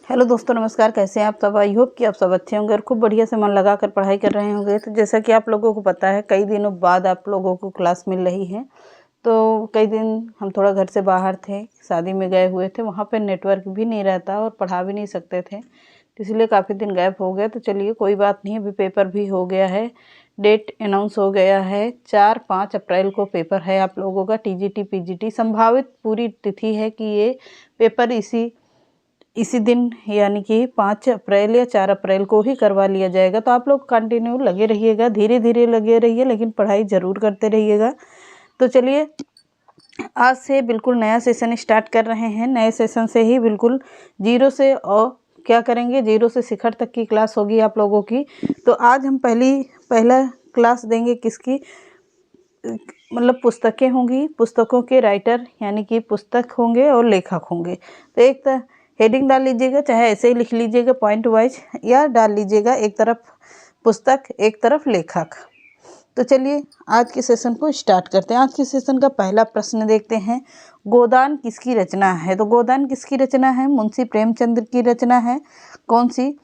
Hello दोस्तों, नमस्कार। कैसे हैं आप सब? आई होप कि आप सब अच्छे होंगे और खूब बढ़िया से मन लगाकर पढ़ाई कर रहे होंगे। तो जैसा कि आप लोगों को पता है, कई दिनों बाद आप लोगों को क्लास मिल रही है। तो कई दिन हम थोड़ा घर से बाहर थे, शादी में गए हुए थे, वहाँ पे नेटवर्क भी नहीं रहता और पढ़ा भी नहीं सकते थे, तो इसलिए काफ़ी दिन गैप हो गया। तो चलिए कोई बात नहीं, अभी पेपर भी हो गया है, डेट अनाउंस हो गया है। 4-5 अप्रैल को पेपर है आप लोगों का। टीजीटी पीजीटी संभावित पूरी तिथि है कि ये पेपर इसी दिन यानी कि 5 अप्रैल या 4 अप्रैल को ही करवा लिया जाएगा। तो आप लोग कंटिन्यू लगे रहिएगा, धीरे धीरे लगे रहिए, लेकिन पढ़ाई ज़रूर करते रहिएगा। तो चलिए आज से बिल्कुल नया सेशन स्टार्ट कर रहे हैं। नए सेशन से ही बिल्कुल जीरो से और क्या करेंगे, जीरो से शिखर तक की क्लास होगी आप लोगों की। तो आज हम पहला क्लास देंगे किसकी, मतलब पुस्तकें होंगी, पुस्तकों के राइटर यानी कि पुस्तक होंगे और लेखक होंगे। तो एक हेडिंग डाल लीजिएगा, चाहे ऐसे ही लिख लीजिएगा पॉइंट वाइज, या डाल लीजिएगा एक तरफ पुस्तक एक तरफ लेखक। तो चलिए आज के सेशन को स्टार्ट करते हैं। आज के सेशन का पहला प्रश्न देखते हैं, गोदान किसकी रचना है? तो गोदान किसकी रचना है? मुंशी प्रेमचंद्र की रचना है। कौन सी?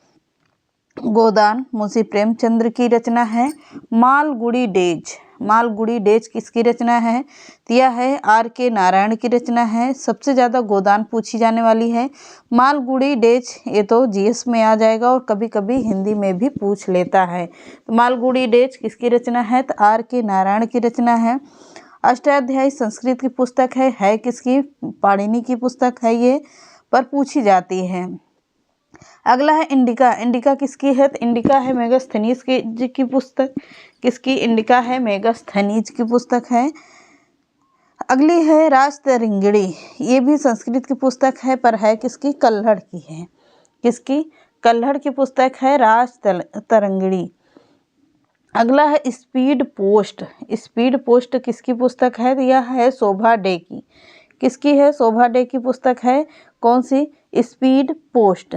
गोदान मुंशी प्रेमचंद्र की रचना है। मालगुडी डेज, मालगुडी डेज किसकी रचना है? तो यह है R.K. नारायण की रचना है। सबसे ज़्यादा गोदान पूछी जाने वाली है मालगुडी डेज। ये तो जीएस में आ जाएगा और कभी कभी हिंदी में भी पूछ लेता है। तो मालगुडी डेज किसकी रचना है? तो R.K. नारायण की रचना है। अष्टाध्यायी संस्कृत की पुस्तक है किसकी? पाणिनि की पुस्तक है ये, पर पूछी जाती है। अगला है इंडिका, इंडिका किसकी है? तो इंडिका है मेगास्थनीज की पुस्तक। किसकी? इंडिका है मेगास्थनीज की पुस्तक है। अगली है राजतरंगिणी, ये भी संस्कृत की पुस्तक है, पर है किसकी? कल्हड़ की है। किसकी? कल्हड़ की पुस्तक है राजतरंगिणी। अगला है स्पीड पोस्ट, स्पीड पोस्ट किसकी पुस्तक है? तो यह है शोभा डे की। किसकी है? शोभा डे की पुस्तक है। कौन सी? Speed post.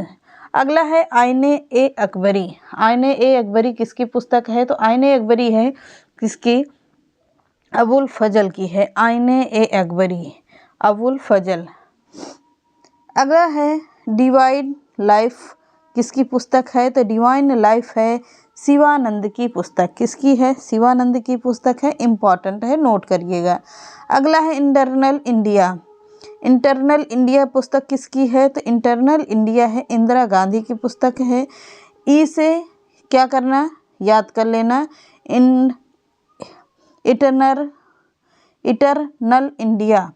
अगला है आईने ए अकबरी, आईने ए अकबरी किसकी पुस्तक है? तो आईने अकबरी है किसकी? अबुल फजल की है। आईने ए अकबरी, अबुल फजल। अगला है डिवाइन लाइफ किसकी पुस्तक है? तो डिवाइन लाइफ है शिवानंद की पुस्तक। किसकी है? शिवानंद की पुस्तक है। इम्पॉर्टेंट है, नोट करिएगा। अगला है इंटरनल इंडिया, इंटरनल इंडिया पुस्तक किसकी है? तो इंटरनल इंडिया है इंदिरा गांधी की पुस्तक है। ई से क्या करना, याद कर लेना, इटरनल इंडिया,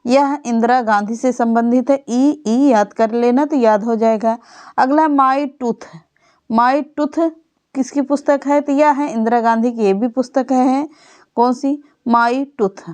यह इंदिरा गांधी से संबंधित है। ई याद कर लेना तो याद हो जाएगा। अगला माई टूथ, माई टूथ किसकी पुस्तक है? तो यह है इंदिरा गांधी की, ये भी पुस्तक है। कौन सी? माई टूथ।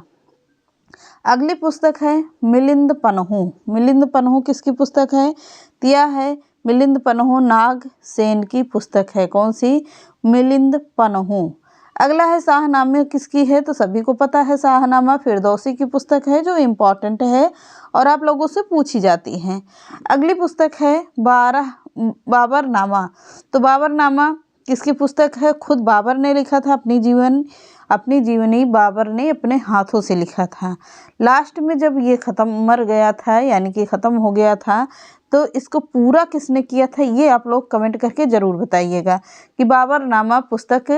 अगली पुस्तक है मिलिंद पन्हू, मिलिंद पन्हू किसकी पुस्तक है? तो यह है मिलिंद पन्हू नाग सेन की पुस्तक है। कौन सी? मिलिंद पन्हू। अगला है शाहनामे किसकी है? तो सभी को पता है शाहनामा फिरदौसी की पुस्तक है, जो इम्पॉर्टेंट है और आप लोगों से पूछी जाती हैं। अगली पुस्तक है बाबरनामा, तो बाबरनामा किसकी पुस्तक है? खुद बाबर ने लिखा था, अपनी जीवनी बाबर ने अपने हाथों से लिखा था। लास्ट में जब ये मर गया था, यानी कि ख़त्म हो गया था, तो इसको पूरा किसने किया था? ये आप लोग कमेंट करके ज़रूर बताइएगा कि बाबरनामा पुस्तक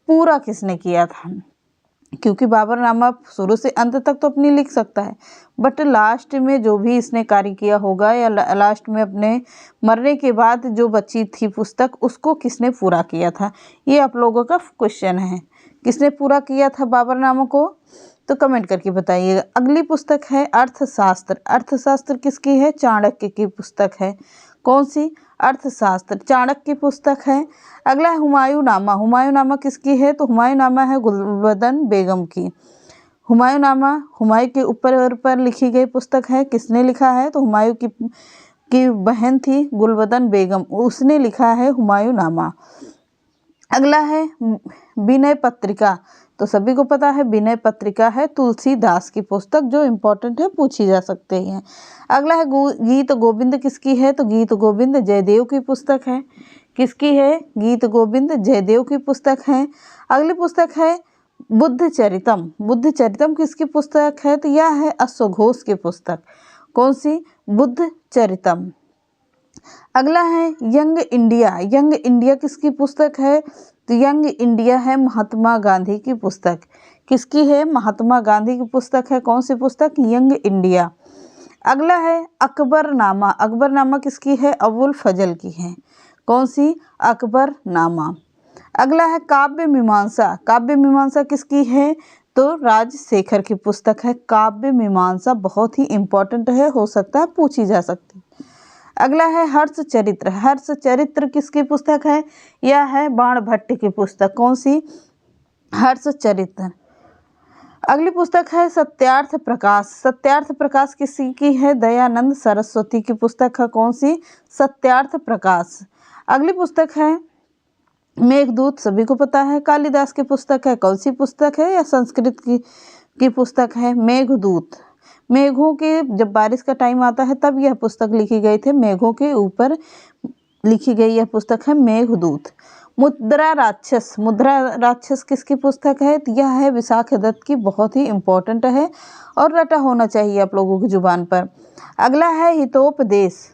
पूरा किसने किया था। क्योंकि बाबरनामा शुरू से अंत तक तो अपनी लिख सकता है, बट लास्ट में जो भी इसने कार्य किया होगा या लास्ट में अपने मरने के बाद जो बची थी पुस्तक, उसको किसने पूरा किया था, ये आप लोगों का क्वेश्चन है। किसने पूरा किया था बाबरनामा को? तो कमेंट करके बताइएगा। अगली पुस्तक है अर्थशास्त्र, अर्थशास्त्र किसकी है? चाणक्य की पुस्तक है। कौन सी? अर्थशास्त्र चाणक्य की पुस्तक है। अगला है हुमायूंनामा, हुमायूंनामा किसकी है? तो हुमायूंनामा है गुलबदन बेगम की। हुमायूंनामा हुमायूं के ऊपर पर लिखी गई पुस्तक है। किसने लिखा है? तो हुमायूं की बहन थी गुलबदन बेगम, उसने लिखा है हुमायूंनामा। अगला है विनय पत्रिका, तो सभी को पता है विनय पत्रिका है तुलसीदास की पुस्तक, जो इम्पोर्टेंट है, पूछी जा सकते हैं। अगला है गीत गोविंद किसकी है? तो गीत गोविंद जयदेव की पुस्तक है। किसकी है? गीत गोविंद जयदेव की पुस्तक है। अगली पुस्तक है बुद्ध चरितम, बुद्ध चरितम किसकी पुस्तक है? तो यह है अश्वघोष की पुस्तक। कौन सी? बुद्ध चरितम। अगला है यंग इंडिया। यंग इंडिया किसकी पुस्तक है? तो यंग इंडिया है महात्मा गांधी की पुस्तक। किसकी है? महात्मा गांधी की पुस्तक है। कौन सी पुस्तक? Young India. अगला है अकबरनामा। अकबरनामा किसकी है? अबुल फजल की है। कौन सी? अकबरनामा। अगला है काव्य मीमांसा। काव्य मीमांसा किसकी है? तो राजशेखर की पुस्तक है। काव्य मीमांसा बहुत ही इम्पोर्टेंट है, हो सकता है पूछी जा सकती। अगला है हर्ष चरित्र। हर्ष चरित्र किसकी पुस्तक है? यह है बाणभट्ट की पुस्तक। कौन सी? हर्ष चरित्र। अगली पुस्तक है सत्यार्थ प्रकाश। सत्यार्थ प्रकाश किसी की है? दयानंद सरस्वती की पुस्तक है। कौन सी? सत्यार्थ प्रकाश। अगली पुस्तक है मेघदूत। सभी को पता है कालिदास की पुस्तक है। कौन सी पुस्तक है? या संस्कृत की पुस्तक है मेघदूत। मेघों के, जब बारिश का टाइम आता है तब यह पुस्तक लिखी गई थी। मेघों के ऊपर लिखी गई यह पुस्तक है मेघदूत। मुद्रा राक्षस। मुद्रा राक्षस किसकी पुस्तक है? तो यह है विशाख दत्त की, बहुत ही इम्पोर्टेंट है और रटा होना चाहिए आप लोगों की जुबान पर। अगला है हितोपदेश।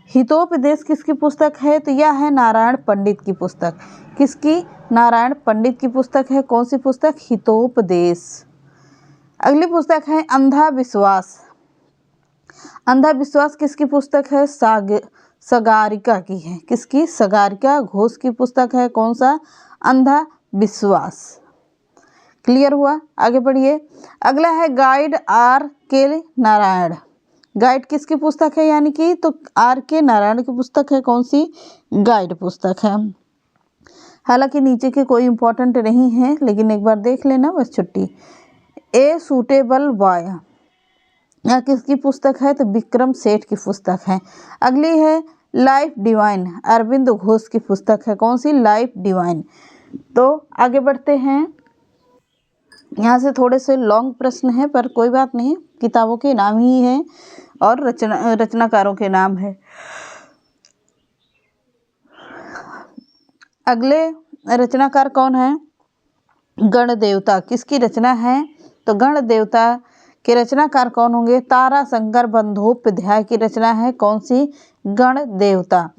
हितोपदेश किसकी पुस्तक है? तो यह है नारायण पंडित की पुस्तक। किसकी? नारायण पंडित की पुस्तक है। कौन सी पुस्तक? हितोपदेश। अगली पुस्तक है अंधा विश्वास। अंधा विश्वास किसकी पुस्तक है? सगारिका की है। किसकी? सगारिका घोष की पुस्तक है। कौन सा? अंधा विश्वास। क्लियर हुआ? आगे बढ़िए। अगला है गाइड आर के नारायण। गाइड किसकी पुस्तक है? यानी कि तो आर के नारायण की पुस्तक है। कौन सी? गाइड पुस्तक है। हालांकि नीचे के कोई इंपॉर्टेंट नहीं है, लेकिन एक बार देख लेना बस, छुट्टी। ए सूटेबल बॉय, यह किसकी पुस्तक है? तो विक्रम सेठ की पुस्तक है। अगली है लाइफ डिवाइन। अरविंद घोष की पुस्तक है। कौन सी? Life divine. तो आगे बढ़ते हैं। यहाँ से थोड़े से लॉन्ग प्रश्न हैं, पर कोई बात नहीं, किताबों के नाम ही हैं और रचनाकारों के नाम है। अगले रचनाकार कौन है? गण देवता। किसकी रचना है? तो गण देवता के रचनाकार कौन होंगे? ताराशंकर बंदोपाध्याय की रचना है। कौन सी? गण देवता।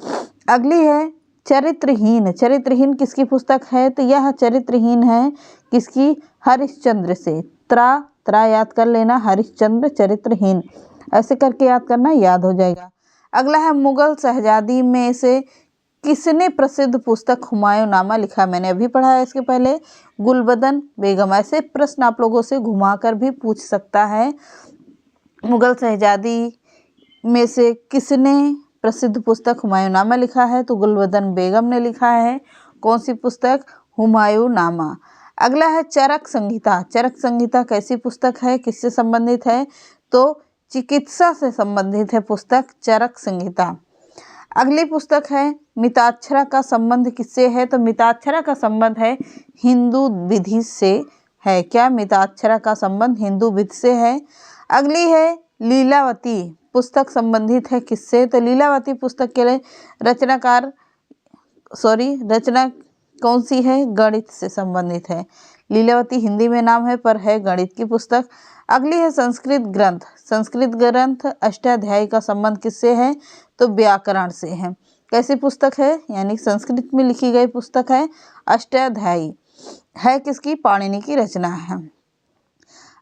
अगली है चरित्रहीन। चरित्रहीन किसकी पुस्तक है? तो यह चरित्रहीन है किसकी? हरिश्चंद्र से। त्रा याद कर लेना, हरिश्चंद्र चरित्रहीन, ऐसे करके याद करना, याद हो जाएगा। अगला है मुगल शहजादी में से किसने प्रसिद्ध पुस्तक हुमायूंनामा लिखा? मैंने अभी पढ़ा है इसके पहले, गुलबदन बेगम। ऐसे प्रश्न आप लोगों से घुमाकर भी पूछ सकता है। मुगल शहजादी में से किसने प्रसिद्ध पुस्तक हुमायूंनामा लिखा है? तो गुलबदन बेगम ने लिखा है। कौन सी पुस्तक? हुमायूंनामा। अगला है चरक संहिता। चरक संहिता कैसी पुस्तक है? किससे संबंधित है? तो चिकित्सा से संबंधित है पुस्तक चरक संहिता। अगली पुस्तक है मिताक्षरा का संबंध किससे है? तो मिताक्षरा का संबंध है हिंदू विधि से है। क्या? मिताक्षरा का संबंध हिंदू विधि से है। अगली है लीलावती। पुस्तक संबंधित है किससे? तो लीलावती पुस्तक के लिए रचना कौन सी है? गणित से संबंधित है। लीलावती हिंदी में नाम है, पर है गणित की पुस्तक। अगली है संस्कृत ग्रंथ। संस्कृत ग्रंथ अष्टाध्यायी का संबंध किससे है? तो व्याकरण से है। कैसी पुस्तक है? यानी संस्कृत में लिखी गई पुस्तक है अष्टाध्यायी, है किसकी? पाणिनि की रचना है।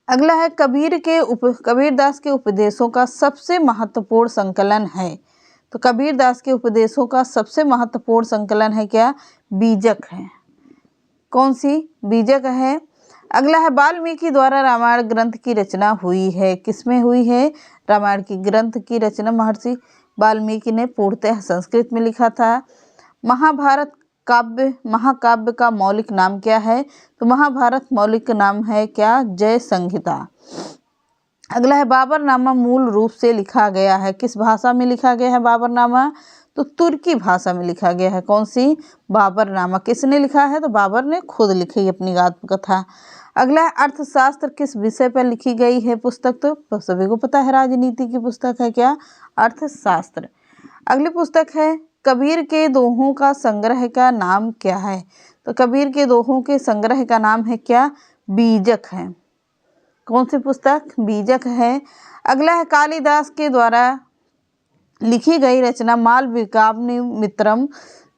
अगला है कबीरदास के उपदेशों का सबसे महत्वपूर्ण संकलन है। तो कबीरदास के उपदेशों का सबसे महत्वपूर्ण संकलन है क्या? बीजक है। कौन सी? बीजक है। अगला है वाल्मीकि द्वारा रामायण ग्रंथ की रचना हुई है। किसमें हुई है? रामायण की ग्रंथ की रचना महर्षि वाल्मीकि ने पूर्णतः संस्कृत में लिखा था। महाकाव्य का मौलिक नाम क्या है? तो महाभारत मौलिक नाम है क्या? जय संहिता। अगला है बाबरनामा मूल रूप से लिखा गया है। किस भाषा में लिखा गया है बाबरनामा? तो तुर्की भाषा में लिखा गया है। कौन सी? बाबरनामा। किसने लिखा है? तो बाबर ने खुद लिखी अपनी आत्मकथा। अगला है अर्थशास्त्र किस विषय पर लिखी गई है पुस्तक? तो सभी को पता है राजनीति की पुस्तक है क्या? अर्थशास्त्र। अगली पुस्तक है कबीर के दोहों का संग्रह का नाम क्या है? तो कबीर के दोहों के संग्रह का नाम है क्या? बीजक है। कौन सी पुस्तक? बीजक है। अगला है कालिदास के द्वारा लिखी गई रचना मालविकाग्निमित्रम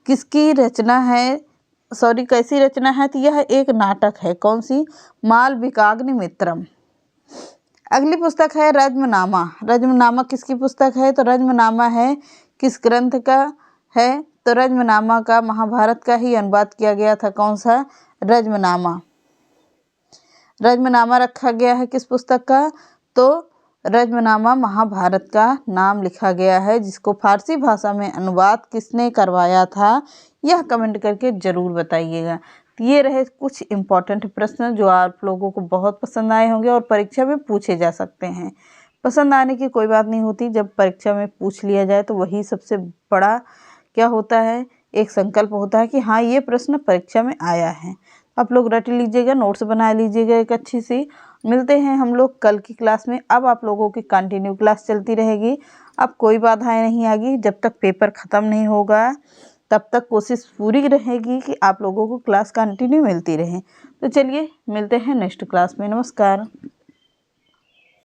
किसकी रचना है, सॉरी कैसी रचना है, तो यह एक नाटक है। कौन सी? मालविकाग्निमित्रम। अगली पुस्तक है रज्मनामा। रज्मनामा किसकी पुस्तक है, तो रज्मनामा है किस ग्रंथ का है, तो रज्मनामा का महाभारत का ही अनुवाद किया गया था। कौन सा? रज्मनामा। रज्मनामा रखा गया है किस पुस्तक का, तो रज्मनामा महाभारत का नाम लिखा गया है, जिसको फारसी भाषा में अनुवाद किसने करवाया था, यह कमेंट करके ज़रूर बताइएगा। ये रहे कुछ इम्पॉर्टेंट प्रश्न जो आप लोगों को बहुत पसंद आए होंगे और परीक्षा में पूछे जा सकते हैं। पसंद आने की कोई बात नहीं होती, जब परीक्षा में पूछ लिया जाए तो वही सबसे बड़ा क्या होता है, एक संकल्प होता है कि हाँ ये प्रश्न परीक्षा में आया है। आप लोग रट लीजिएगा, नोट्स बना लीजिएगा एक अच्छी सी। मिलते हैं हम लोग कल की क्लास में। अब आप लोगों की कंटिन्यू क्लास चलती रहेगी, अब कोई बाधाएं नहीं आएगी। जब तक पेपर ख़त्म नहीं होगा तब तक कोशिश पूरी रहेगी कि आप लोगों को क्लास कंटिन्यू मिलती रहे। तो चलिए मिलते हैं नेक्स्ट क्लास में। नमस्कार।